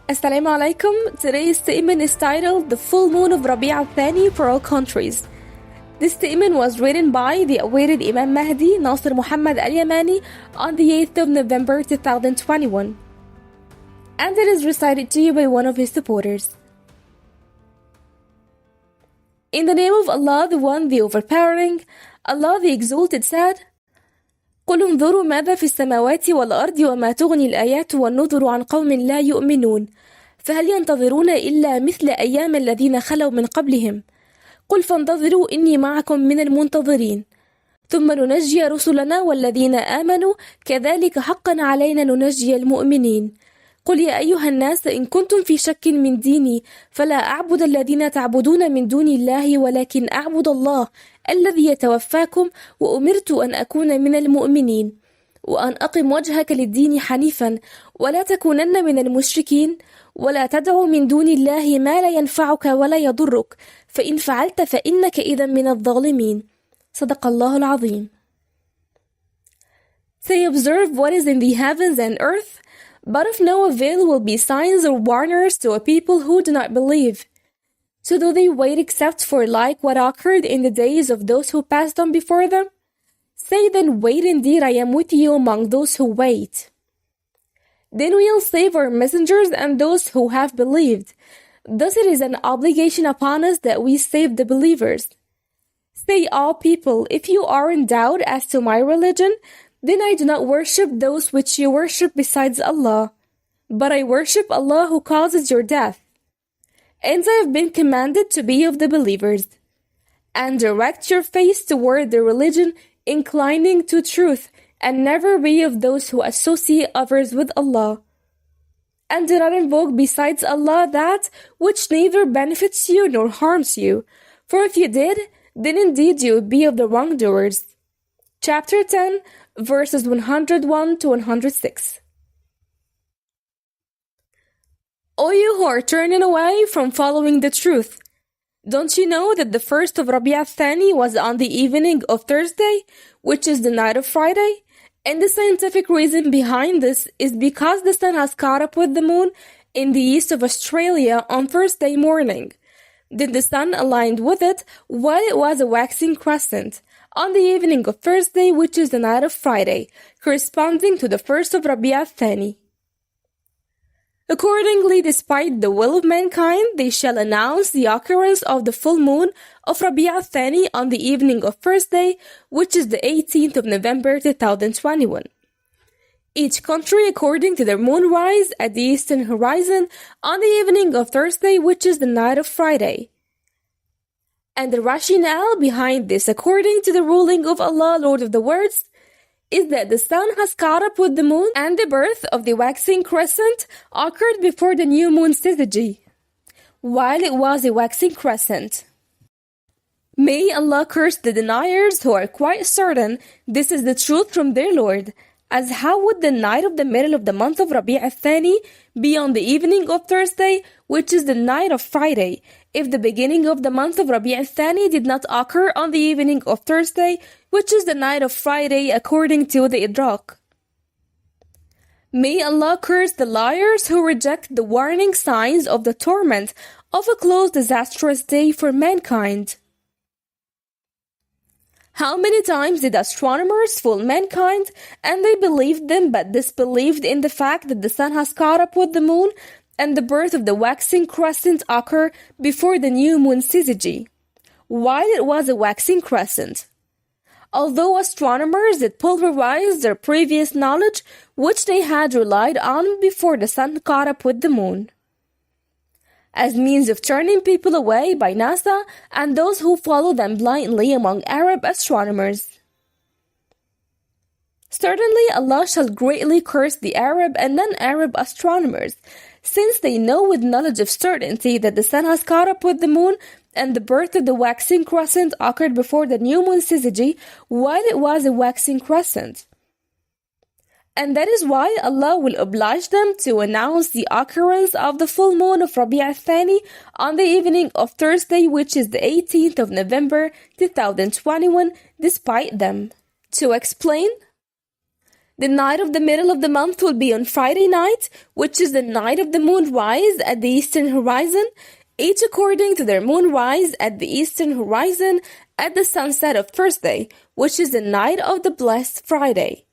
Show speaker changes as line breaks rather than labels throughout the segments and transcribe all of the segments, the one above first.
Assalamu alaikum. Today's statement is titled The Full Moon of Rabi Al-Thani for All Countries. This statement was written by the awaited Imam Mahdi, Nasser Mohammed Al-Yamani, on the 8th of November 2021. And it is recited to you by one of his supporters. In the name of Allah, the One, the Overpowering, Allah the Exalted said, قل انظروا ماذا في السماوات والأرض وما تغني الآيات والنذر عن قوم لا يؤمنون فهل ينتظرون إلا مثل أيام الذين خلوا من قبلهم قل فانتظروا إني معكم من المنتظرين ثم ننجي رسلنا والذين آمنوا كذلك حقا علينا ننجي المؤمنين قل يا أيها الناس إن كنتم في شك من ديني فلا أعبد الذين تعبدون من دون الله ولكن أعبد الله الذي يتوفاكم وأمرت أن أكون من المؤمنين وأن أقم وجهك للدين حنيفا ولا تكونن من المشركين ولا تدع من دون الله ما لا ينفعك ولا يضرك فإن فعلت فإنك إذا من الظالمين صدق الله العظيم. Say, observe what is in the heavens and earth, but of no avail will be signs or warners to a people who do not believe. So do they wait except for like what occurred in the days of those who passed on before them? Say then, wait, indeed I am with you among those who wait. Then we'll save our messengers and those who have believed. Thus it is an obligation upon us that we save the believers. Say, all people, if you are in doubt as to my religion, then I do not worship those which you worship besides Allah, but I worship Allah who causes your death. And I have been commanded to be of the believers. And direct your face toward the religion inclining to truth, and never be of those who associate others with Allah. And do not invoke besides Allah that which neither benefits you nor harms you, for if you did, then indeed you would be of the wrongdoers. Chapter 10, verses 101 to 106. O you who are turning away from following the truth, don't you know that the first of Rabi Al-Thani was on the evening of Thursday, which is the night of Friday? And the scientific reason behind this is because the sun has caught up with the moon in the east of Australia on Thursday morning. Then the sun aligned with it while it was a waxing crescent on the evening of Thursday, which is the night of Friday, corresponding to the first of Rabi Al-Thani. Accordingly, despite the will of mankind, they shall announce the occurrence of the full moon of Rabi Al-Thani on the evening of Thursday, which is the 18th of November 2021. Each country according to their moonrise at the eastern horizon on the evening of Thursday, which is the night of Friday. And the rationale behind this, according to the ruling of Allah, Lord of the Worlds, is that the sun has caught up with the moon and the birth of the waxing crescent occurred before the new moon syzygy, while it was a waxing crescent. May Allah curse the deniers who are quite certain this is the truth from their Lord, as how would the night of the middle of the month of Rabi Al-Thani be on the evening of Thursday, which is the night of Friday, if the beginning of the month of Rabi Al-Thani did not occur on the evening of Thursday, which is the night of Friday according to the Idrak. May Allah curse the liars who reject the warning signs of the torment of a close disastrous day for mankind. How many times did astronomers fool mankind, and they believed them but disbelieved in the fact that the sun has caught up with the moon and the birth of the waxing crescent occur before the new moon syzygy, while it was a waxing crescent. Although astronomers did pulverize their previous knowledge, which they had relied on before the sun caught up with the moon, as means of turning people away by NASA and those who follow them blindly among Arab astronomers. Certainly Allah shall greatly curse the Arab and non-Arab astronomers, since they know with knowledge of certainty that the sun has caught up with the moon and the birth of the waxing crescent occurred before the new moon syzygy, while it was a waxing crescent. And that is why Allah will oblige them to announce the occurrence of the full moon of Rabi Al-Thani on the evening of Thursday, which is the 18th of November 2021, despite them. To explain, The night of the middle of the month will be on Friday night, which is the night of the moonrise at the eastern horizon, each according to their moonrise at the eastern horizon at the sunset of Thursday, which is the night of the blessed Friday.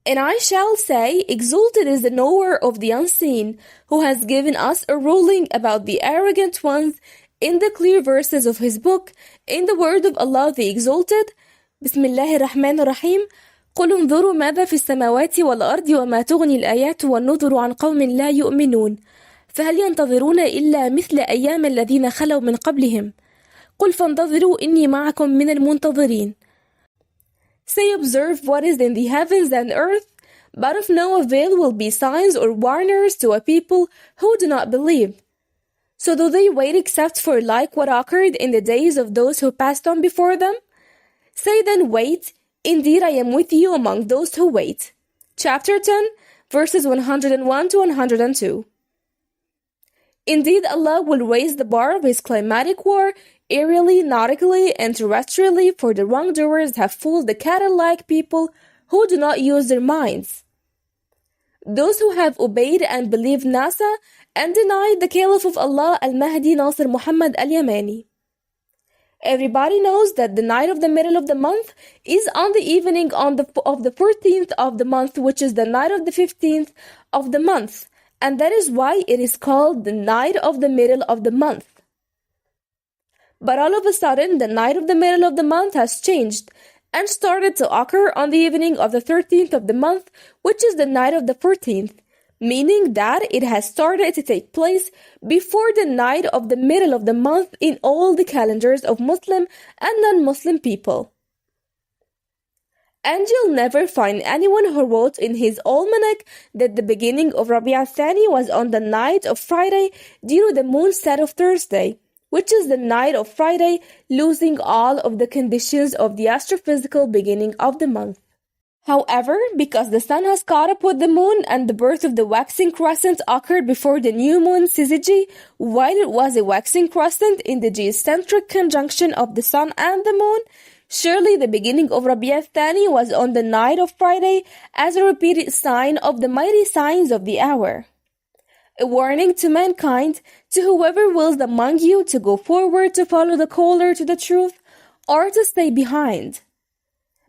And I shall say, exalted is the knower of the unseen, who has given us a ruling about the arrogant ones in the clear verses of his book, in the word of Allah the Exalted. Bismillahir Rahmanir Rahim. قل انظروا ماذا في السماوات والأرض وما تغني الآيات والنذر عن قوم لا يؤمنون فهل ينتظرون إلا مثل أيام الذين خلوا من قبلهم قل فانتظروا إني معكم من المنتظرين. Say, observe what is in the heavens and earth, but of no avail will be signs or warners to a people who do not believe. So do they wait except for like what occurred in the days of those who passed on before them? Say then, wait. Indeed, I am with you among those who wait. Chapter 10, verses 101 to 102. Indeed, Allah will raise the bar of His climatic war, aerially, nautically, and terrestrially, for the wrongdoers have fooled the cattle-like people who do not use their minds. Those who have obeyed and believed Nasser and denied the Caliph of Allah, Al-Mahdi, Nasser, Mohammed, Al-Yamani. Everybody knows that the night of the middle of the month is on the evening of the 14th of the month, which is the night of the 15th of the month, and that is why it is called the night of the middle of the month. But all of a sudden, the night of the middle of the month has changed and started to occur on the evening of the 13th of the month, which is the night of the 14th. Meaning that it has started to take place before the night of the middle of the month in all the calendars of Muslim and non-Muslim people. And you'll never find anyone who wrote in his almanac that the beginning of Rabi Al-Thani was on the night of Friday due to the moon set of Thursday, which is the night of Friday, losing all of the conditions of the astrophysical beginning of the month. However, because the sun has caught up with the moon and the birth of the waxing crescent occurred before the new moon syzygy, while it was a waxing crescent in the geocentric conjunction of the sun and the moon, surely the beginning of Rabi Al-Thani was on the night of Friday as a repeated sign of the mighty signs of the hour. A warning to mankind, to whoever wills among you to go forward to follow the caller to the truth, or to stay behind.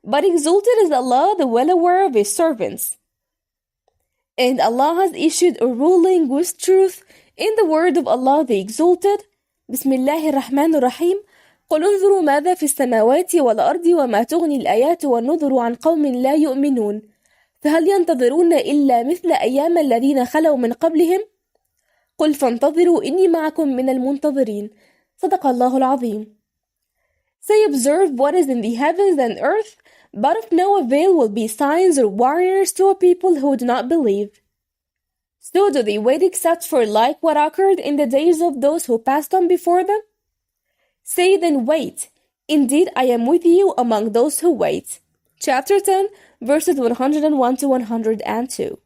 But exalted is Allah, the well aware of His servants. And Allah has issued a ruling with truth in the word of Allah the Exalted. Bismillahir Rahmanir Rahim. قل انظروا ماذا في السماوات والأرض وما تغني الآيات والنذر عن قوم لا يؤمنون فهل ينتظرون إلا مثل أيام الذين خلوا من قبلهم قل فانتظروا إني معكم من المنتظرين. صدق الله العظيم. Say, observe what is in the heavens and earth, but of no avail will be signs or warners to a people who do not believe. So do they wait except for like what occurred in the days of those who passed on before them? Say then, wait. Indeed, I am with you among those who wait. Chapter 10, verses 101 to 102.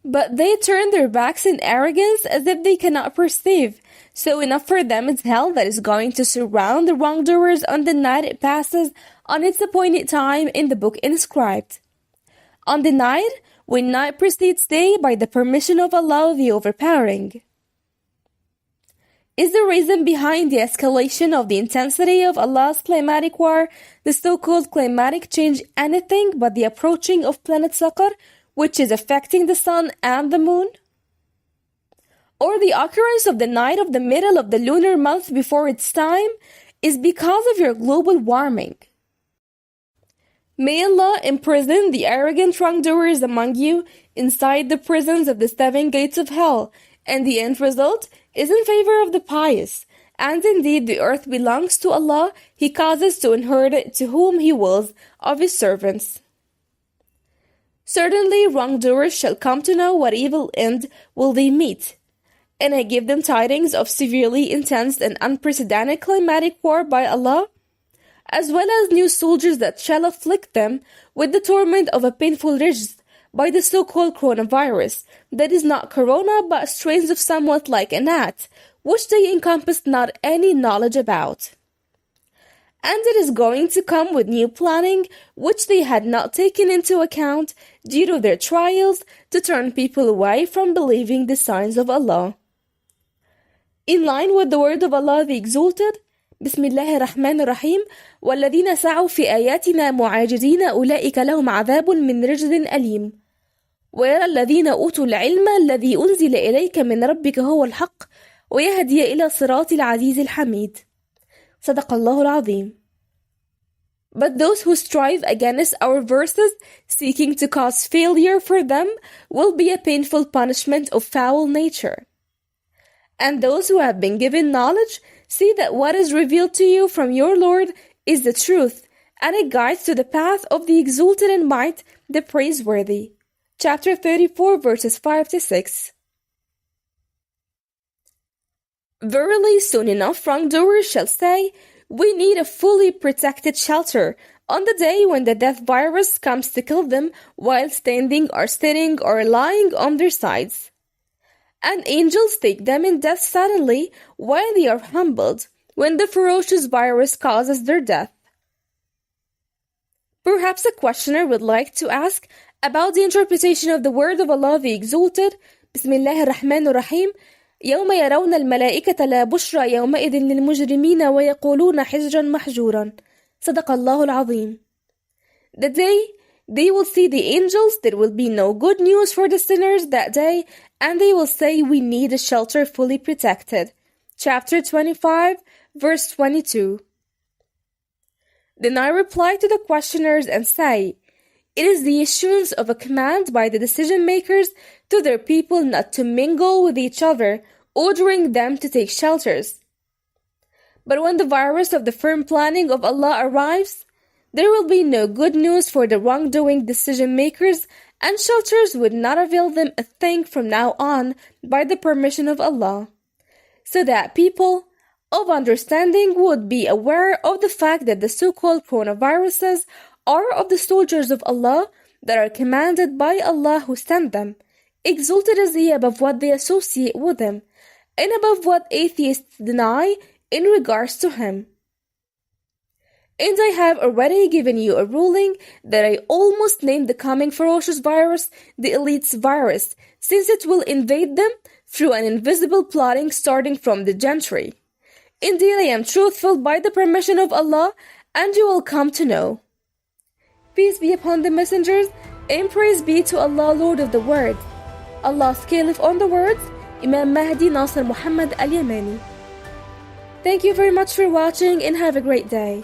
But they turn their backs in arrogance as if they cannot perceive. So enough for them is hell that is going to surround the wrongdoers on the night it passes on its appointed time in the book inscribed. On the night when night precedes day by the permission of Allah the Overpowering. Is the reason behind the escalation of the intensity of Allah's climatic war, the so-called climatic change, anything but the approaching of planet Saqar, which is affecting the sun and the moon? Or the occurrence of the night of the middle of the lunar month before its time is because of your global warming? May Allah imprison the arrogant wrongdoers among you inside the prisons of the 7 gates of hell, and the end result is in favor of the pious. And indeed the earth belongs to Allah, He causes to inherit it to whom He wills of His servants. Certainly wrongdoers shall come to know what evil end will they meet. And I give them tidings of severely intense and unprecedented climatic war by Allah, as well as new soldiers that shall afflict them with the torment of a painful rijz by the so-called coronavirus, that is not corona but strains of somewhat like a gnat, which they encompass not any knowledge about. and it is going to come with new planning which they had not taken into account due to their trials to turn people away from believing the signs of Allah. In line with the word of Allah the Exalted, بسم الله الرحمن الرحيم والذين سعوا في آياتنا معاجزين أولئك لهم عذاب من رجز أليم ويرى الذين أوتوا العلم الذي أنزل إليك من ربك هو الحق ويهدي إلى صراط العزيز الحميد. صدق الله العظيم. But those who strive against our verses, seeking to cause failure for them, will be a painful punishment of foul nature. And those who have been given knowledge, see that what is revealed to you from your Lord is the truth, and it guides to the path of the exalted in might, the praiseworthy. Chapter 34, verses 5 to 6. Verily, soon enough wrongdoers shall say, we need a fully protected shelter on the day when the death virus comes to kill them while standing or sitting or lying on their sides. And angels take them in death suddenly while they are humbled when the ferocious virus causes their death. Perhaps a questioner would like to ask about the interpretation of the word of Allah the Exalted, بسم الله الرحمن الرحيم يوم يرون الملائكة لا بشرى يومئذ للمجرمين ويقولون حجرا محجورا. صدق الله العظيم. The day they will see the angels, there will be no good news for the sinners that day, and they will say, we need a shelter fully protected. Chapter 25, verse 22. Then I reply to the questioners and say, it is the issuance of a command by the decision makers to their people not to mingle with each other, ordering them to take shelters. But when the virus of the firm planning of Allah arrives, there will be no good news for the wrongdoing decision makers, and shelters would not avail them a thing from now on by the permission of Allah. So that people of understanding would be aware of the fact that the so-called coronaviruses are of the soldiers of Allah that are commanded by Allah who sent them. Exalted is He above what they associate with Him, and above what atheists deny in regards to Him. And I have already given you a ruling that I almost named the coming ferocious virus the elite's virus, since it will invade them through an invisible plotting starting from the gentry. Indeed, I am truthful by the permission of Allah, and you will come to know. Peace be upon the messengers, and praise be to Allah, Lord of the Word. Allah's caliph on the words, Imam Mahdi Nasser Mohammed Al-Yamani. Thank you very much for watching, and have a great day.